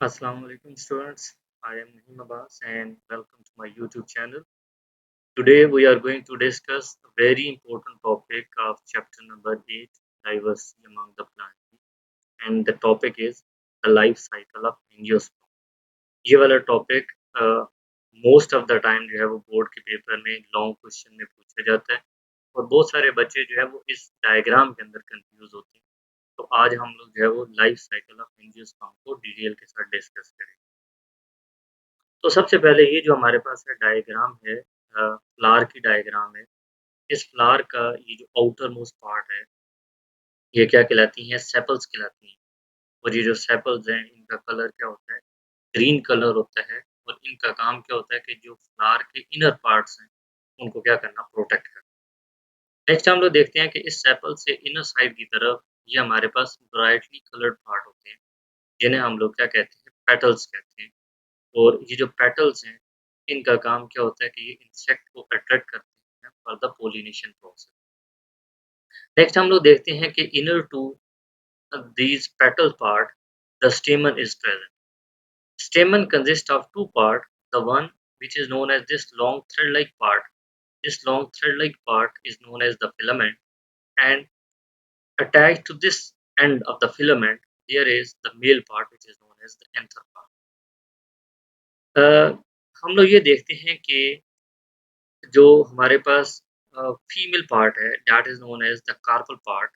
Assalamu alaikum students. I am Naheem Abbas and welcome to my YouTube channel. Today we are going to discuss a very important topic of chapter number 8, diversity among the plants. And the topic is the life cycle of angiosperm. ये वाला topic most of the time जो है वो board के paper में long question में पूछा जाता है और बहुत सारे बच्चे जो है वो इस डायग्राम के अंदर कंफ्यूज होते हैं। तो आज हम लोग जो है वो लाइफ साइकिल ऑफ एंजियोस्पर्म को डिटेल के साथ डिस्कस करेंगे। तो सबसे पहले ये जो हमारे पास है डायग्राम है फ्लावर की डायग्राम है। इस फ्लावर का ये जो आउटर मोस्ट पार्ट है ये क्या कहलाती हैं? सेपल्स कहलाती हैं। और ये जो सेपल्स हैं इनका कलर क्या होता है? ग्रीन कलर होता है और इनका काम क्या होता है कि जो फ्लावर के इनर पार्ट्स हैं उनको क्या करना? प्रोटेक्ट करना। नेक्स्ट हम लोग देखते हैं कि इस सेपल से इनर साइड की तरफ ये हमारे पास ब्राइटली कलर्ड पार्ट होते हैं जिन्हें हम लोग क्या कहते हैं? पेटल्स कहते हैं। और ये जो पेटल्स हैं इनका काम क्या होता है कि ये इंसेक्ट को अट्रैक्ट करते हैं for the pollination process. Next हम लोग देखते हैं कि inner to these petal part the stamen is present. Stamen consists of two parts, the one which is known as this long thread-like part. This long thread-like part is known as the filament, and attached to this end of the filament there is the male part which is known as the anther part. हम लोग ये देखते हैं कि जो हमारे पास female part है that is known as the carpel part.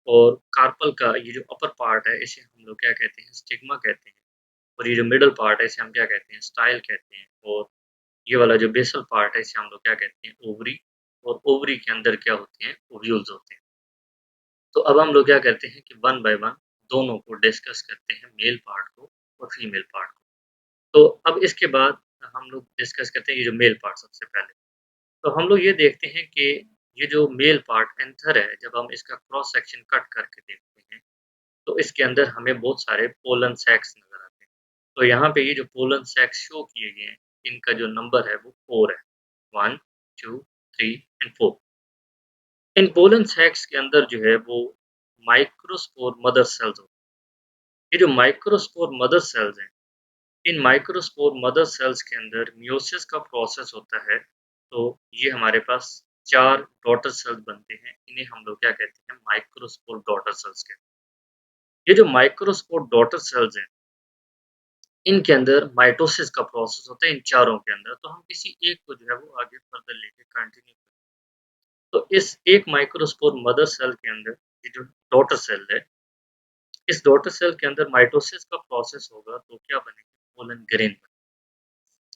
और कार्पल का ये जो अपर पार्ट है इसे हम लोग क्या कहते हैं? स्टिग्मा कहते हैं। और ये जो मिडल पार्ट है इसे हम क्या कहते हैं? स्टाइल कहते हैं। और ये वाला जो बेसल पार्ट है इसे हम लोग क्या कहते हैं? ओवरी। और ओवरी के अंदर क्या होते हैं? ओव्यूल्स होते हैं। तो अब हम लोग क्या करते हैं कि वन बाय वन दोनों को डिस्कस करते हैं, मेल पार्ट को और फीमेल पार्ट को। तो अब इसके बाद हम लोग डिस्कस करते हैं ये जो मेल पार्ट सबसे पहले। तो हम लोग ये देखते हैं कि ये जो मेल पार्ट एंथर है जब हम इसका क्रॉस सेक्शन कट करके देखते हैं तो इसके अंदर हमें बहुत सारे पोलन सैक्स नज़र आते हैं। तो यहाँ पे ये जो पोलन सैक्स शो किए गए हैं इनका जो नंबर है वो 4 है। 1, 2, 3 एंड 4। इन पोलन सैक्स के अंदर जो है वो माइक्रोस्पोर मदर सेल्स होते हैं। ये जो माइक्रोस्पोर मदर सेल्स हैं इन माइक्रोस्पोर मदर सेल्स के अंदर मियोसिस का प्रोसेस होता है। तो ये हमारे पास 4 डॉटर सेल्स बनते हैं। इन्हें हम लोग क्या कहते हैं? माइक्रोस्पोर डॉटर सेल्स कहते हैं। ये जो माइक्रोस्पोर डॉटर सेल्स हैं इनके अंदर माइटोसिस का प्रोसेस होता है इन चारों के अंदर। तो हम किसी एक को जो है वो आगे फर्दर लेके कंटिन्यू करें। तो इस एक माइक्रोस्पोर मदर सेल के अंदर ये जो डॉटर सेल है इस डॉटर सेल के अंदर माइटोसिस का प्रोसेस होगा तो क्या बनेगा? Pollen grain.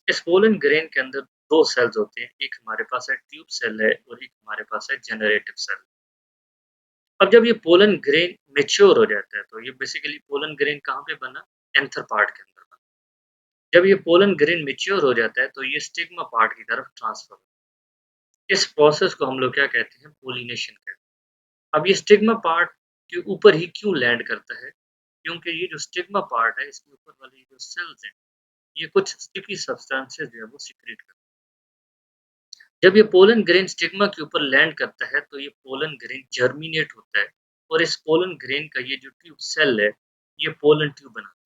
इस पोलन ग्रेन के अंदर 2 सेल्स होते हैं, एक हमारे पास है ट्यूब सेल है और एक हमारे पास है जनरेटिव सेल। अब जब ये पोलन ग्रेन मैच्योर हो जाता है तो ये बेसिकली पोलन ग्रेन कहाँ पे बना? एंथर पार्ट के अंदर बना। जब ये पोलन ग्रेन मैच्योर हो जाता है तो ये स्टिग्मा पार्ट की तरफ ट्रांसफर होता है। इस प्रोसेस को हम लोग क्या कहते हैं? पोलिनेशन कहते हैं। अब ये स्टिग्मा पार्ट के ऊपर ही क्यों लैंड करता है? क्योंकि ये जो स्टिग्मा पार्ट है इसके ऊपर वाले जो सेल्स हैं ये कुछ स्टिकी सब्सटेंसेस जो है वो सीक्रेट करते हैं। जब ये पोलन ग्रेन स्टिग्मा के ऊपर लैंड करता है तो ये पोलन ग्रेन जर्मिनेट होता है और इस पोलन ग्रेन का ये जो ट्यूब सेल है ये पोलन ट्यूब बनाता है।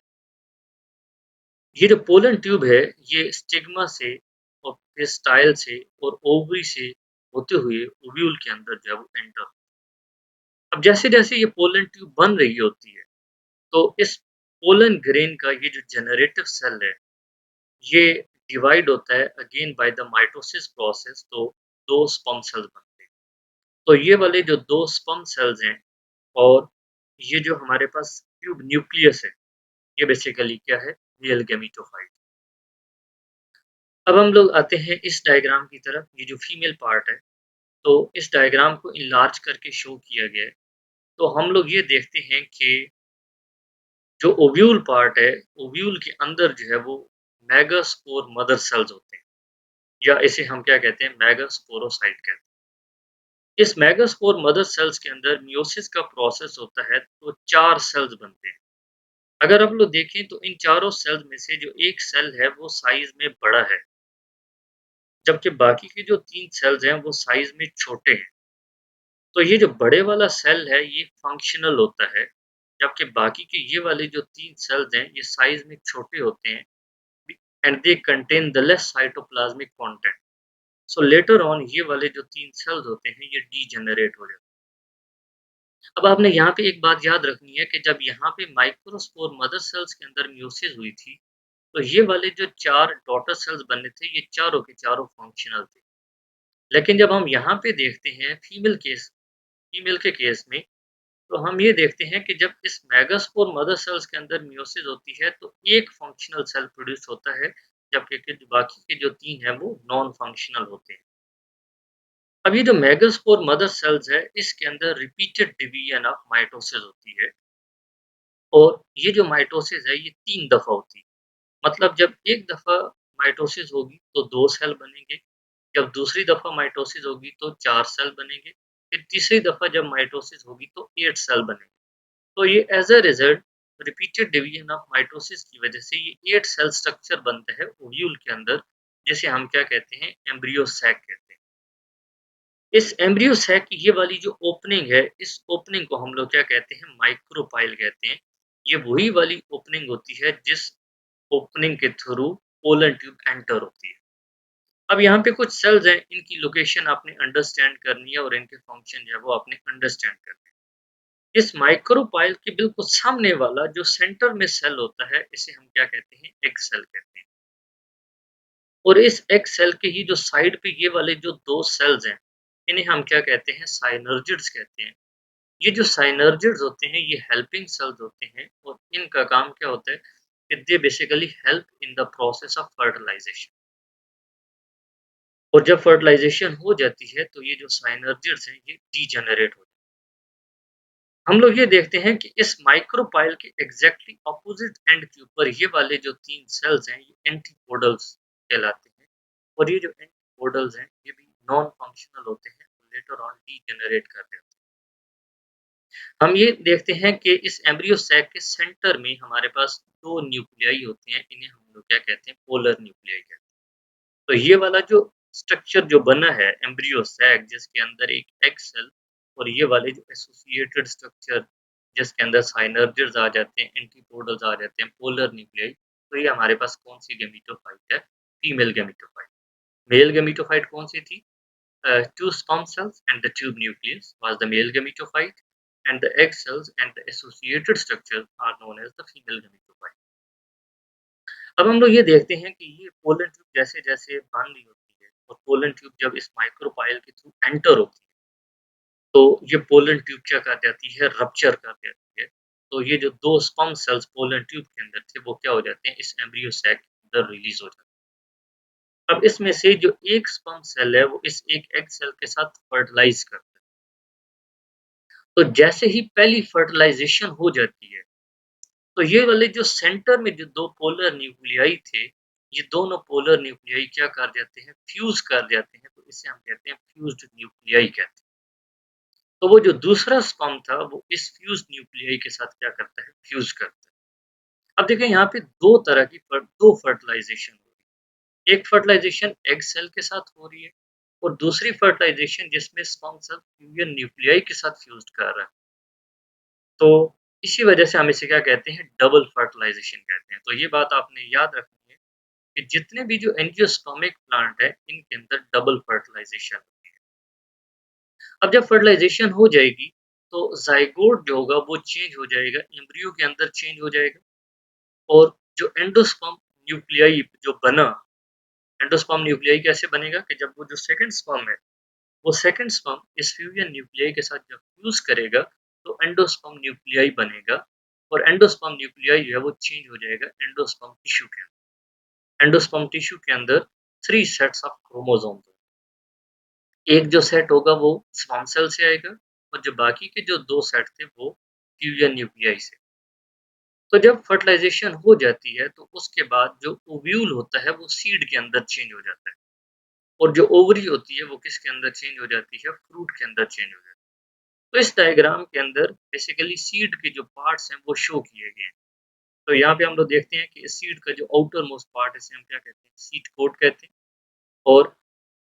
ये जो पोलन ट्यूब है ये स्टिग्मा से और फिर स्टाइल से और ओवरी से होते हुए ओव्यूल के अंदर जो है वो एंटर। अब जैसे-जैसे ये पोलन ट्यूब बन रही होती है तो इस पोलन ग्रेन का ये जो जनरेटिव सेल है ये डिवाइड होता है again by the mitosis process. तो 2 स्पर्म सेल्स बनते हैं। तो ये वाले जो 2 स्पर्म सेल्स हैं और ये जो हमारे पास ट्यूब न्यूक्लियस है ये बेसिकली क्या है? Male gametophyte. अब हम लोग आते हैं इस डायग्राम की तरफ। ये जो फीमेल पार्ट है तो इस डायग्राम को इनलार्ज करके शो किया गया है। तो हम लोग ये देखते हैं कि जो ओव्यूल पार्ट है ओव्यूल के अंदर जो है वो मेगास्पोर मदर सेल्स होते हैं या इसे हम क्या कहते हैं? मेगास्पोरोसाइट कहते हैं। इस मेगास्पोर मदर सेल्स के अंदर मियोसिस का प्रोसेस होता है तो 4 सेल्स बनते हैं। अगर आप लोग देखें तो इन चारों सेल्स में से जो एक सेल है वो साइज में बड़ा है जबकि बाकी के जो 3 सेल्स हैं वो साइज में छोटे हैं। तो ये जो बड़े वाला सेल है ये फंक्शनल होता है जबकि बाकी के ये वाले जो 3 सेल्स हैं, ये साइज़ में छोटे होते हैं and they contain the less cytoplasmic content. So later on ये वाले जो 3 सेल्स होते हैं, ये डीजेनरेट हो जाते हैं। अब आपने यहाँ पे एक बात याद रखनी है कि जब यहाँ पे माइक्रोस्पोर मदर सेल्स के अंदर म्यूसिस हुई थी, तो ये वाले जो 4 डॉटर सेल्स बने थे, ये चारों के चारों फंक्शनल थे। लेकिन जब हम यहाँ पे देखते हैं फीमेल के केस में, तो हम ये देखते हैं कि जब इस मेगास्पोर मदर सेल्स के अंदर मियोसिस होती है, तो एक फंक्शनल सेल प्रोड्यूस होता है, जबकि के बाकी के जो 3 हैं वो नॉन फंक्शनल होते हैं। अब ये जो मेगास्पोर मदर सेल्स है, इसके अंदर रिपीटेड डिवीजन ऑफ माइटोसिस होती है और ये जो माइटोसिस है ये 3 दफ़ा होती है। मतलब जब एक दफ़ा माइटोसिस होगी तो 2 सेल बनेंगे, जब दूसरी दफ़ा माइटोसिस होगी तो 4 सेल बनेंगे, फिर तीसरी दफ़ा जब माइटोसिस होगी तो 8 सेल बनेंगे। तो ये as a result repeated division of mitosis की वजह से ये 8 सेल स्ट्रक्चर बनता है ओव्यूल के अंदर, जिसे हम क्या कहते हैं एम्ब्रियो सैक कहते हैं। इस एम्ब्रियो सैक की ये वाली जो ओपनिंग है, इस ओपनिंग को हम लोग क्या कहते हैं माइक्रोपाइल कहते हैं। ये वही वाली ओपनिंग होती है जिस ओपनिंग के थ्रू पोलन ट्यूब एंटर होती है। अब यहाँ पे कुछ सेल्स हैं, इनकी लोकेशन आपने अंडरस्टैंड करनी है और इनके फंक्शन जो है वो आपने अंडरस्टैंड करने हैं। इस माइक्रोपाइल के बिल्कुल सामने वाला जो सेंटर में सेल होता है, इसे हम क्या कहते हैं एग सेल कहते हैं। और इस एग सेल के ही जो साइड पे ये वाले जो 2 सेल्स हैं, इन्हें हम क्या कहते हैं साइनर्जिड्स कहते हैं। ये जो साइनर्जिड्स होते हैं, ये हेल्पिंग सेल्स होते हैं और इनका काम क्या होता है कि they basically help in the process of fertilization. और जब फर्टिलाइजेशन हो जाती है, तो ये जो साइनर्जिड्स हैं, ये डीजेनरेट हो जाते हैं। हम लोग ये देखते हैं कि इस माइक्रोपाइल के एग्ज़ैक्टली ऑपोज़िट एंड के ऊपर ये वाले जो 3 सेल्स हैं, ये एंटीपोडल्स कहलाते हैं और ये जो एंटीपोडल्स हैं, ये भी नॉन फंक्शनल होते हैं, लेटर ऑन डीजेनरेट कर देते हैं। हम ये देखते हैं कि इस एम्ब्रियो सैक के सेंटर में हमारे पास 2 न्यूक्लियाई होते हैं, इन्हें हम लोग क्या कहते हैं पोलर न्यूक्लियाई कहते हैं। तो ये वाला जो स्ट्रक्चर जो बना है एम्ब्रियो सैक जिसके अंदर एक एग सेल और ये वाले जो एसोसिएटेड स्ट्रक्चर जिसके अंदर साइनर्जिड्स आ जाते हैं, एंटीपोडल्स आ जाते हैं, पोलर न्यूक्लियाई, तो ये हमारे पास कौन-सी गैमेटोफाइट है? Female gametophyte. मेल गैमेटोफाइट कौन-सी थी? Two sperm cells and the tube nucleus was the male gametophyte, and the egg cells and the associated structures are known as the female gametophyte. अब हम लोग ये देखते हैं कि ये पोलन ट्यूब जैसे-जैसे बंद होती है और पोलन ट्यूब जब इस माइक्रोपाइल के थ्रू एंटर होती है, तो ये पोलन ट्यूब क्या कर जाती है रप्चर कर देती है। तो ये जो 2 स्पर्म सेल्स पोलन ट्यूब के अंदर थे, वो क्या हो जाते हैं इस एम्ब्रियो सैक के अंदर रिलीज़ हो जाते हैं। अब इसमें से जो एक स्पर्म सेल है, वो इस एक एग सेल के साथ फर्टिलाइज़ करता है। तो जैसे ही पहली फर्टिलाइज़ेशन हो जाती है, तो ये वाले जो सेंटर में जो 2 पोलर न्यूक्लियाई थे, ये दोनों पोलर न्यूक्लियाई क्या कर जाते हैं, फ्यूज़ कर जाते हैं, तो इसे हम कहते हैं फ्यूज़्ड न्यूक्लियाई कहते हैं। तो वो जो दूसरा स्पर्म था, वो इस फ्यूज़्ड न्यूक्लियाई के साथ क्या करता है, फ्यूज़ करता है। अब देखिए यहाँ पे 2 तरह की 2 फर्टिलाइज़ेशन हो रही है। एक फर्टिलाइज़ेशन एग सेल के साथ हो रही है और दूसरी फर्टिलाइज़ेशन जिसमें स्पर्म सेल फ्यूजन न्यूक्लियाई के साथ फ्यूज़्ड कर रहा है। तो इसी वजह से हम इसे क्या कहते हैं डबल फर्टिलाइज़ेशन कहते हैं। तो ये बात आपने याद रखनी है कि जितने भी जो एंजियोस्पर्मिक प्लांट है इनके अंदर डबल फर्टिलाइज़ेशन होती है। अब जब फर्टिलाइज़ेशन हो जाएगी तो ज़ाइगोट जो होगा वो चेंज हो जाएगा, एम्ब्रियो के अंदर चेंज हो जाएगा और जो एंडोस्पर्म न्यूक्लियाई जो बना, एंडोस्पर्म न्यूक्लियाई कैसे बनेगा कि जब वो जो सेकंड स्पर्म है, वो सेकंड स्पर्म इस फ्यूजन न्यूक्लियाई के साथ जब फ्यूज़ करेगा, तो एंडोस्पर्म न्यूक्लियाई बनेगा और एंडोस्पर्म न्यूक्लियाई जो है वो चेंज हो जाएगा एंडोस्पर्म टिश्यू के अंदर। एंडोस्पर्म टिश्यू के अंदर 3 सेट्स ऑफ क्रोमोसोम्स होंगे। एक जो सेट होगा वो स्पर्म सेल से आएगा और जो बाकी के जो 2 सेट थे वो फ्यूजन न्यूक्लियाई से। तो जब फर्टिलाइज़ेशन हो जाती है, तो उसके बाद जो ओव्यूल होता है वो सीड के अंदर चेंज हो जाता है और जो ओवरी होती है वो किसके अंदर चेंज हो जाती है? फ्रूट के अंदर चेंज हो जाती है। तो इस डायग्राम के अंदर बेसिकली सीड के जो पार्ट्स हैं वो शो किए गए हैं। तो यहाँ पे हम लोग देखते हैं कि इस सीड का जो आउटर मोस्ट पार्ट है इसे हम क्या कहते हैं सीड कोट कहते हैं और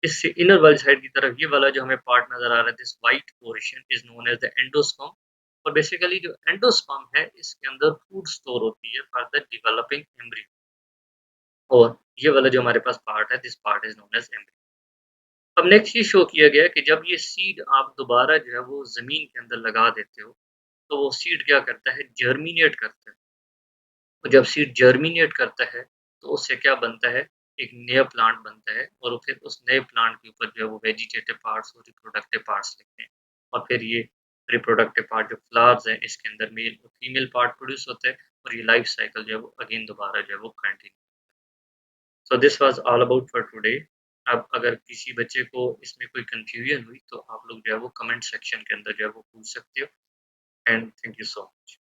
इससे इनर वाली साइड की तरफ ये वाला जो हमें पार्ट नजर आ रहा है this white portion is known as the endosperm और बेसिकली जो एंडोस्पर्म है इसके अंदर फूड स्टोर होती है फॉर द डेवलपिंग एम्ब्रियो। और ये वाला जो हमारे पास पार्ट है, this part is known as embryo. अब नेक्स्ट ये शो किया गया कि जब ये सीड आप दोबारा जो है वो ज़मीन के अंदर लगा देते हो, तो वो सीड क्या करता है, जर्मिनेट करता है। और जब सीड जर्मिनेट करता है, तो उससे क्या बनता है, एक नया प्लांट बनता है और फिर उस नए प्लांट के ऊपर जो है वो वेजिटेटिव पार्ट्स और रिप्रोडक्टिव पार्ट्स लगते हैं। और फिर ये रिप्रोडक्टिव पार्ट जो फ्लावर्स हैं, इसके अंदर मेल और फीमेल पार्ट प्रोड्यूस होता है और ये लाइफ साइकिल जो है वो अगेन दोबारा जो है वो continue. So this was all about for today. अब अगर किसी बच्चे को इसमें कोई कन्फ्यूजन हुई, तो आप लोग जो है वो कमेंट सेक्शन के अंदर जो है वो पूछ सकते हो। And thank you so much.